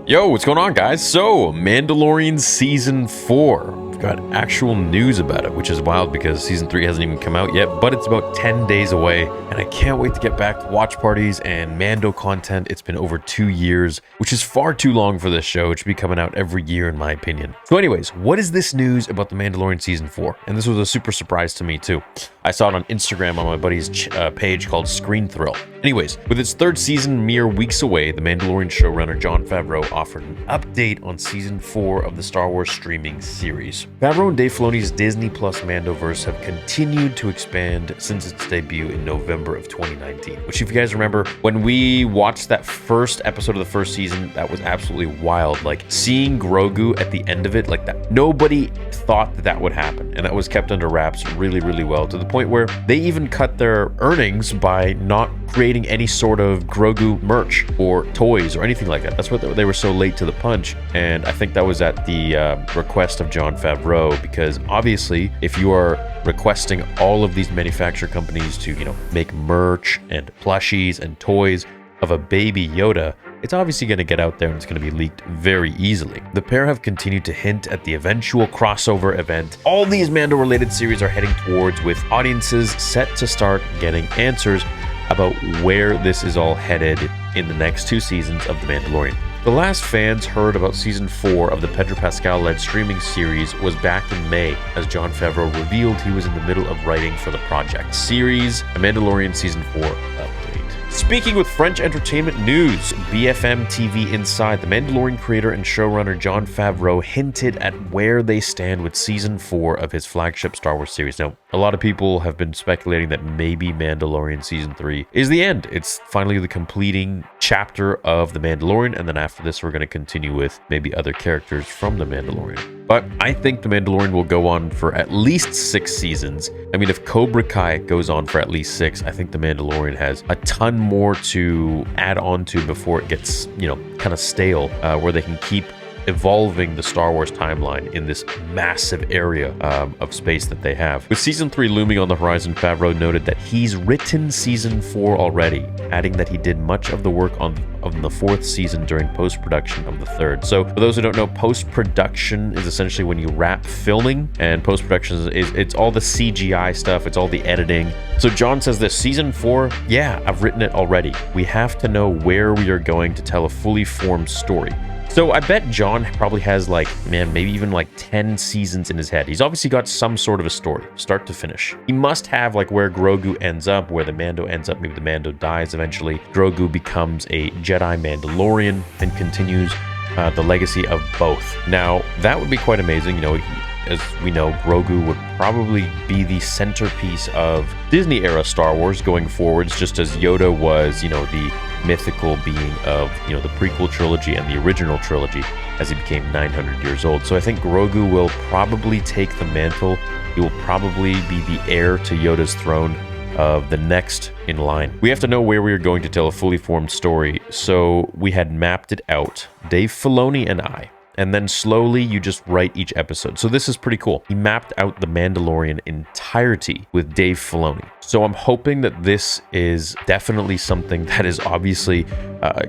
Yo, what's going on, guys? So, Mandalorian Season 4. We've got actual news about it, which is wild because Season 3 hasn't even come out yet, but it's about 10 days away, and I can't wait to get back to watch parties and Mando content. It's been over 2 years, which is far too long for this show. It should be coming out every year, in my opinion. So anyways, what is this news about The Mandalorian Season 4? And this was a super surprise to me, too. I saw it on Instagram on my buddy's page called Screen Thrill. Anyways, with its third season mere weeks away, The Mandalorian showrunner Jon Favreau offered an update on Season 4 of the Star Wars streaming series. Favreau and Dave Filoni's Disney Plus Mando-verse have continued to expand since its debut in November of 2019. Which, if you guys remember, when we watched that first episode of the first season, that was absolutely wild. Like, seeing Grogu at the end of it, like that, nobody thought that would happen. And that was kept under wraps really, really well, to the point where they even cut their earnings by not creating any sort of Grogu merch or toys or anything like that. That's what they were so late to the punch. And I think that was at the request of Jon Favreau, because obviously if you are requesting all of these manufacturer companies to, make merch and plushies and toys of a baby Yoda, it's obviously going to get out there and it's going to be leaked very easily. The pair have continued to hint at the eventual crossover event all these Mando-related series are heading towards, with audiences set to start getting answers about where this is all headed in the next 2 seasons of The Mandalorian. The last fans heard about Season 4 of the Pedro Pascal-led streaming series was back in May, as Jon Favreau revealed he was in the middle of writing for the project series, The Mandalorian Season 4 update. Speaking with French entertainment news, BFM TV Inside, The Mandalorian creator and showrunner Jon Favreau hinted at where they stand with Season 4 of his flagship Star Wars series. Now, a lot of people have been speculating that maybe Mandalorian Season 3 is the end. It's finally the completing chapter of The Mandalorian, and then after this, we're going to continue with maybe other characters from The Mandalorian. But I think The Mandalorian will go on for at least 6 seasons. I mean, if Cobra Kai goes on for at least 6, I think The Mandalorian has a ton more to add on to before it gets, kind of stale, where they can keep evolving the Star Wars timeline in this massive area of space that they have. With Season 3 looming on the horizon, Favreau noted that he's written Season 4 already, adding that he did much of the work on the 4th season during post-production of the 3rd. So for those who don't know, post-production is essentially when you wrap filming, and post-production it's all the CGI stuff, it's all the editing. So Jon says this: Season 4, yeah, I've written it already. We have to know where we are going to tell a fully formed story. So I bet Jon probably has maybe even 10 seasons in his head. He's obviously got some sort of a story, start to finish. He must have where Grogu ends up, where the Mando ends up, maybe the Mando dies eventually. Grogu becomes a Jedi Mandalorian and continues the legacy of both. Now, that would be quite amazing. As we know, Grogu would probably be the centerpiece of Disney-era Star Wars going forwards, just as Yoda was, the mythical being of, the prequel trilogy and the original trilogy as he became 900 years old. So I think Grogu will probably take the mantle. He will probably be the heir to Yoda's throne of the next in line. We have to know where we are going to tell a fully formed story, so we had mapped it out, Dave Filoni and I. And then slowly you just write each episode. So this is pretty cool. He mapped out The Mandalorian entirety with Dave Filoni. So I'm hoping that this is definitely something that is obviously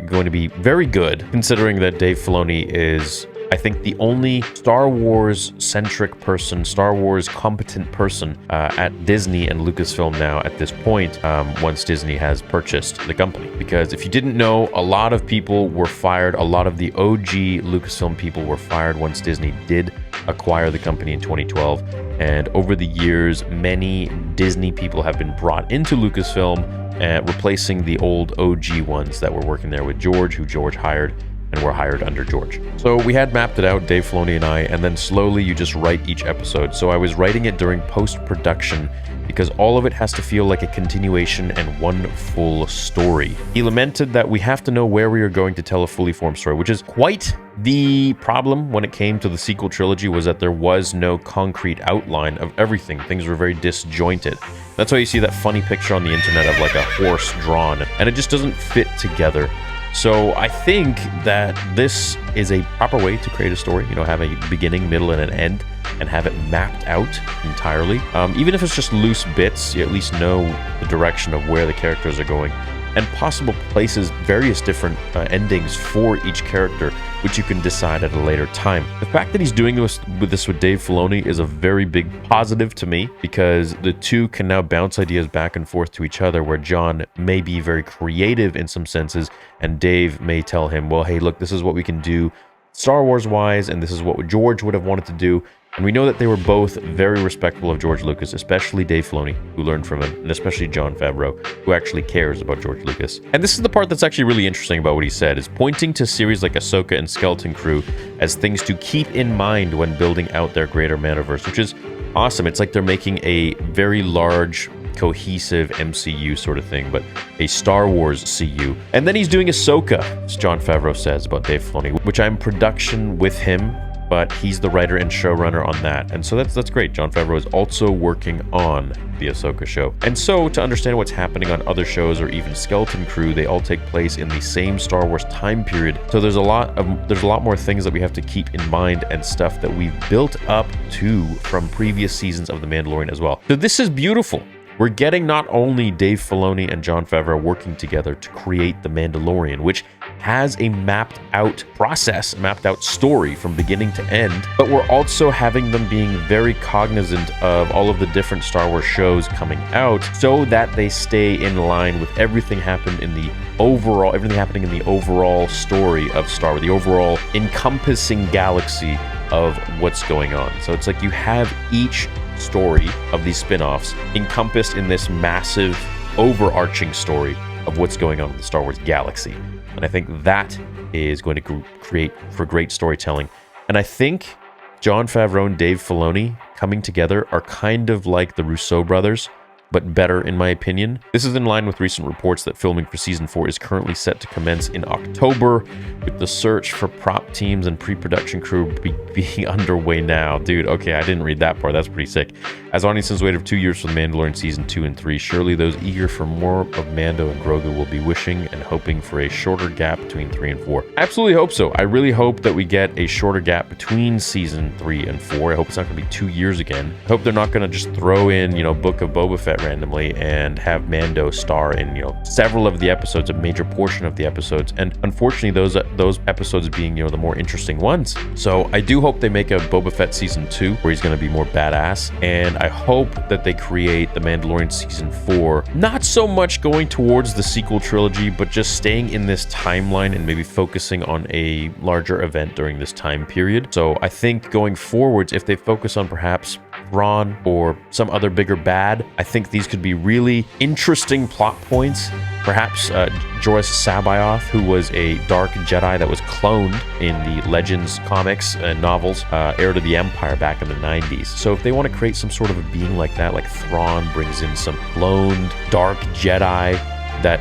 going to be very good, considering that Dave Filoni is, I think, the only Star Wars-centric person, Star Wars-competent person at Disney and Lucasfilm now at this point, once Disney has purchased the company. Because if you didn't know, a lot of people were fired. A lot of the OG Lucasfilm people were fired once Disney did acquire the company in 2012. And over the years, many Disney people have been brought into Lucasfilm, replacing the old OG ones that were working there with George, who George hired, and were hired under George. So we had mapped it out, Dave Filoni and I, and then slowly you just write each episode. So I was writing it during post-production because all of it has to feel like a continuation and one full story. He lamented that we have to know where we are going to tell a fully formed story, which is quite the problem when it came to the sequel trilogy, was that there was no concrete outline of everything. Things were very disjointed. That's why you see that funny picture on the internet of a horse drawn, and it just doesn't fit together. So I think that this is a proper way to create a story, have a beginning, middle, and an end, and have it mapped out entirely. Even if it's just loose bits, you at least know the direction of where the characters are going. and possible places, various different endings for each character, which you can decide at a later time. The fact that he's doing this with Dave Filoni is a very big positive to me, because the two can now bounce ideas back and forth to each other, where Jon may be very creative in some senses, and Dave may tell him, well, hey, look, this is what we can do Star Wars wise, and this is what George would have wanted to do. And we know that they were both very respectful of George Lucas, especially Dave Filoni, who learned from him, and especially Jon Favreau, who actually cares about George Lucas. And this is the part that's actually really interesting about what he said, is pointing to series like Ahsoka and Skeleton Crew as things to keep in mind when building out their greater Mando-verse, which is awesome. It's like they're making a very large, cohesive MCU sort of thing, but a Star Wars CU. And then he's doing Ahsoka, as Jon Favreau says about Dave Filoni, which I'm production with him, but he's the writer and showrunner on that. And so that's great. Jon Favreau is also working on the Ahsoka show. And so to understand what's happening on other shows, or even Skeleton Crew, they all take place in the same Star Wars time period. So there's a lot more things that we have to keep in mind, and stuff that we've built up to from previous seasons of The Mandalorian as well. So this is beautiful. We're getting not only Dave Filoni and Jon Favreau working together to create The Mandalorian, which has a mapped out process, mapped out story from beginning to end, but we're also having them being very cognizant of all of the different Star Wars shows coming out, so that they stay in line with everything happening in the overall story of Star Wars, the overall encompassing galaxy of what's going on. So it's like you have each story of these spin-offs encompassed in this massive overarching story of what's going on in the Star Wars galaxy. And I think that is going to create for great storytelling. And I think Jon Favreau and Dave Filoni coming together are kind of like the Russo brothers, but better in my opinion. This is in line with recent reports that filming for season 4 is currently set to commence in October, with the search for prop teams and pre-production crew being underway now. Dude, okay, I didn't read that part. That's pretty sick. As audiences waited for 2 years for The Mandalorian season 2 and 3, surely those eager for more of Mando and Grogu will be wishing and hoping for a shorter gap between 3 and 4. I absolutely hope so. I really hope that we get a shorter gap between season 3 and 4. I hope it's not going to be 2 years again. I hope they're not going to just throw in, Book of Boba Fett randomly and have Mando star in, several of the episodes, a major portion of the episodes. And unfortunately, those episodes being, the more interesting ones. So I do hope they make a Boba Fett season 2 where he's going to be more badass. And I hope that they create The Mandalorian season 4, not so much going towards the sequel trilogy, but just staying in this timeline and maybe focusing on a larger event during this time period. So I think going forwards, if they focus on perhaps Thrawn or some other bigger bad, I think these could be really interesting plot points. Perhaps Joruus C'baoth, who was a dark Jedi that was cloned in the Legends comics and novels, heir to the Empire back in the 90s. So if they want to create some sort of a being like that, like Thrawn brings in some cloned dark Jedi that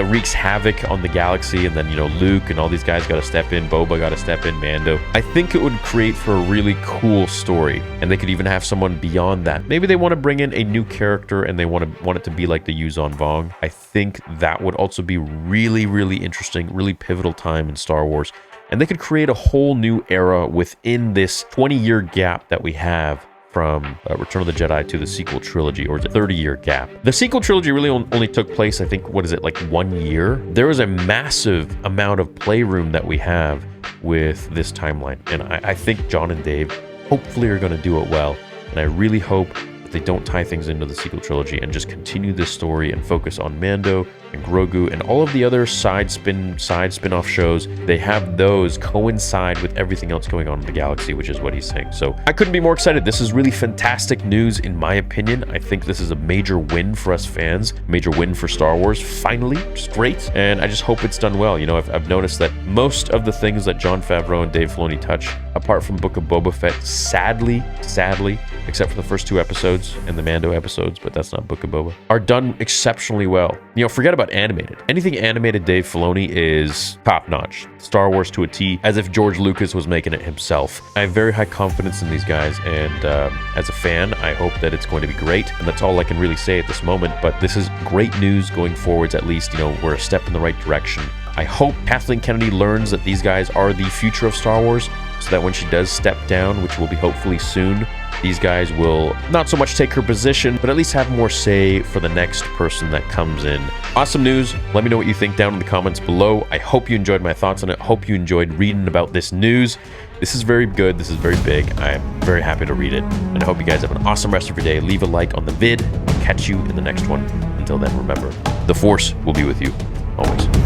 wreaks havoc on the galaxy, and then Luke and all these guys got to step in, Boba got to step in, Mando. I think it would create for a really cool story, and they could even have someone beyond that. Maybe they want to bring in a new character and they want it to be like the Yuuzhan Vong. I think that would also be really, really interesting, really pivotal time in Star Wars, and they could create a whole new era within this 20-year gap that we have from Return of the Jedi to the sequel trilogy, or is it 30-year gap? The sequel trilogy really only took place, I think, 1 year? There is a massive amount of playroom that we have with this timeline, and I think Jon and Dave hopefully are going to do it well, and I really hope that they don't tie things into the sequel trilogy and just continue this story and focus on Mando and Grogu and all of the other side spin-off shows. They have those coincide with everything else going on in the galaxy, which is what he's saying. So I couldn't be more excited. This is really fantastic news, in my opinion. I think this is a major win for us fans, major win for Star Wars, finally, which is great. And I just hope it's done well. I've noticed that most of the things that Jon Favreau and Dave Filoni touch, apart from Book of Boba Fett, sadly, except for the first 2 episodes and the Mando episodes, but that's not Book of Boba, are done exceptionally well. Forget about animated. Anything animated Dave Filoni is top-notch. Star Wars to a T, as if George Lucas was making it himself. I have very high confidence in these guys, and as a fan, I hope that it's going to be great, and that's all I can really say at this moment, but this is great news going forwards. At least, we're a step in the right direction. I hope Kathleen Kennedy learns that these guys are the future of Star Wars, so that when she does step down, which will be hopefully soon, these guys will not so much take her position, but at least have more say for the next person that comes in. Awesome news. Let me know what you think down in the comments below. I hope you enjoyed my thoughts on it. Hope you enjoyed reading about this news. This is very good. This is very big. I'm very happy to read it. And I hope you guys have an awesome rest of your day. Leave a like on the vid. I'll catch you in the next one. Until then, remember, the Force will be with you always.